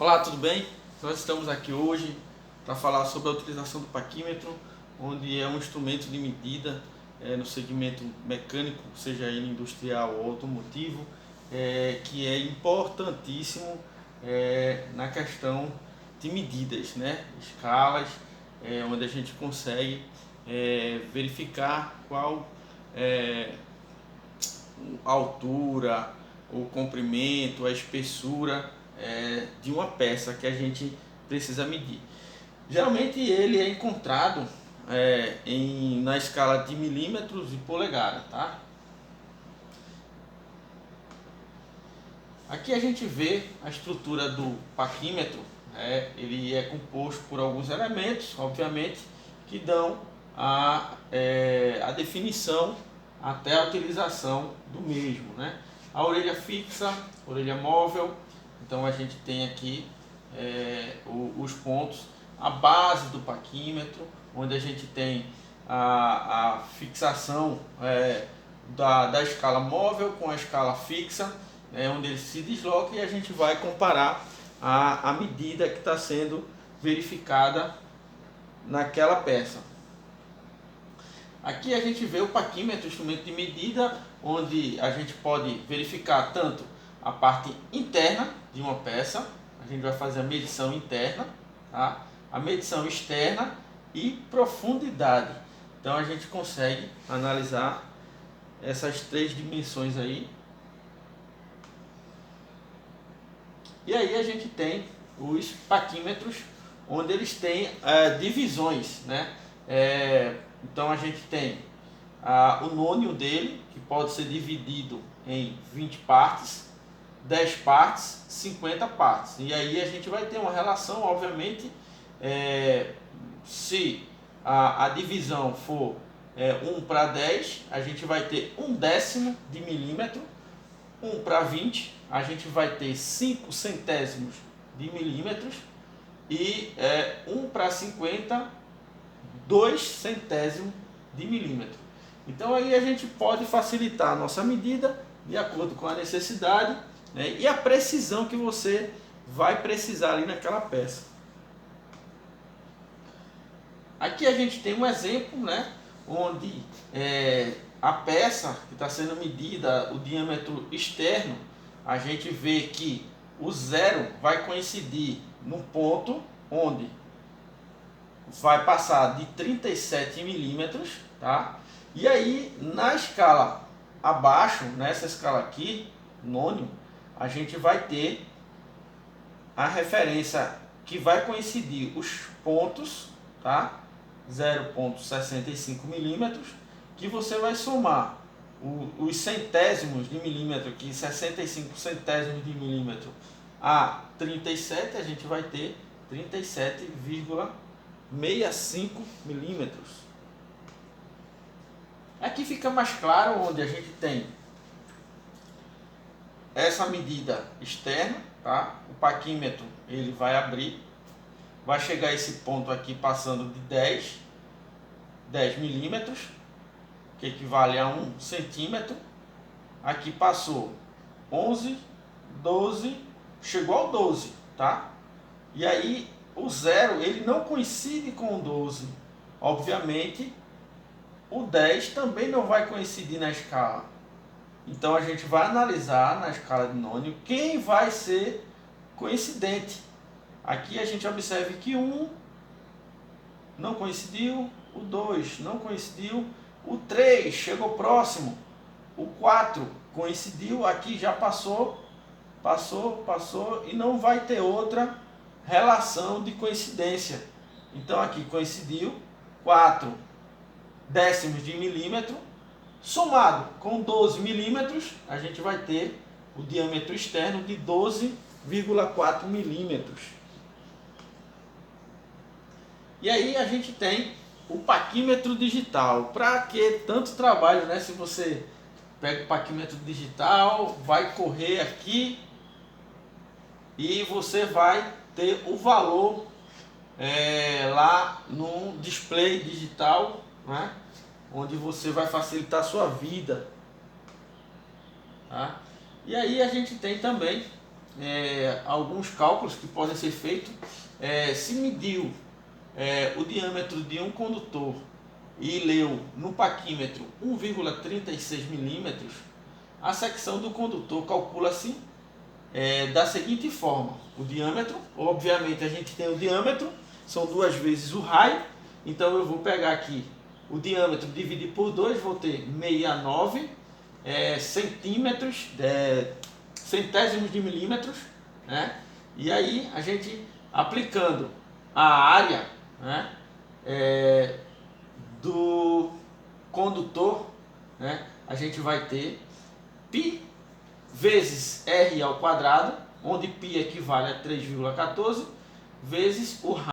Olá, tudo bem? Nós estamos aqui hoje para falar sobre a utilização do paquímetro, onde é um instrumento de medida no segmento mecânico, seja ele industrial ou automotivo, que é importantíssimo na questão de medidas, né? Escalas, onde a gente consegue verificar qual é, a altura, o comprimento, a espessura de uma peça que a gente precisa medir. Geralmente ele é encontrado na escala de milímetros e polegada, tá? Aqui a gente vê a estrutura do paquímetro. Ele é composto por alguns elementos, obviamente, que dão a definição até a utilização do mesmo, né? A orelha fixa, orelha móvel. Então a gente tem aqui os pontos, a base do paquímetro, onde a gente tem a fixação da escala móvel com a escala fixa, onde ele se desloca, e a gente vai comparar a medida que está sendo verificada naquela peça. Aqui a gente vê o paquímetro, instrumento de medida, onde a gente pode verificar tanto a parte interna de uma peça, a gente vai fazer a medição interna, tá? A medição externa e profundidade. Então a gente consegue analisar essas três dimensões aí. E aí a gente tem os paquímetros, onde eles têm divisões, né? Então a gente tem o nônio dele, que pode ser dividido em 20 partes, 10 partes, 50 partes. E aí a gente vai ter uma relação, obviamente, se a divisão for 1 para 10, a gente vai ter 1/10 de milímetro. 1 para 20, a gente vai ter 5 centésimos de milímetros. E 1 para 50, 2 centésimos de milímetro. Então aí a gente pode facilitar a nossa medida de acordo com a necessidade, né, e a precisão que você vai precisar ali naquela peça. Aqui a gente tem um exemplo, né, onde a peça que está sendo medida, o diâmetro externo, a gente vê que o zero vai coincidir no ponto onde vai passar de 37 milímetros, tá? E aí na escala abaixo, nessa escala aqui, nônio, a gente vai ter a referência que vai coincidir os pontos, tá? 0,65 milímetros, que você vai somar os centésimos de milímetro, que 65 centésimos de milímetro a 37, a gente vai ter 37,65 milímetros. Aqui fica mais claro, onde a gente tem essa medida externa, tá? O paquímetro ele vai abrir, vai chegar a esse ponto aqui passando de 10 milímetros, que equivale a 1 centímetro. Aqui passou 11, 12, chegou ao 12, tá? E aí o zero ele não coincide com o 12. Obviamente o 10 também não vai coincidir na escala. Então a gente vai analisar na escala de nônio quem vai ser coincidente. Aqui a gente observa que 1 não coincidiu, o 2 não coincidiu, o 3 chegou próximo, o 4 coincidiu, aqui já passou e não vai ter outra relação de coincidência. Então aqui coincidiu 4 décimos de milímetro, somado com 12 milímetros, a gente vai ter o diâmetro externo de 12,4 milímetros. E aí a gente tem o paquímetro digital. Para que tanto trabalho, né? Se você pega o paquímetro digital, vai correr aqui e você vai ter o valor lá no display digital, né? Onde você vai facilitar a sua vida, tá? E aí a gente tem também alguns cálculos que podem ser feitos. Se mediu o diâmetro de um condutor e leu no paquímetro 1,36 milímetros, a secção do condutor calcula-se da seguinte forma: o diâmetro, obviamente a gente tem o diâmetro, são 2 vezes o raio, então eu vou pegar aqui o diâmetro, dividir por 2, vou ter 69 centímetros, centésimos de milímetros, né? E aí a gente aplicando a área, né, do condutor, né, a gente vai ter π vezes r ao quadrado, onde π equivale a 3,14, vezes o raio.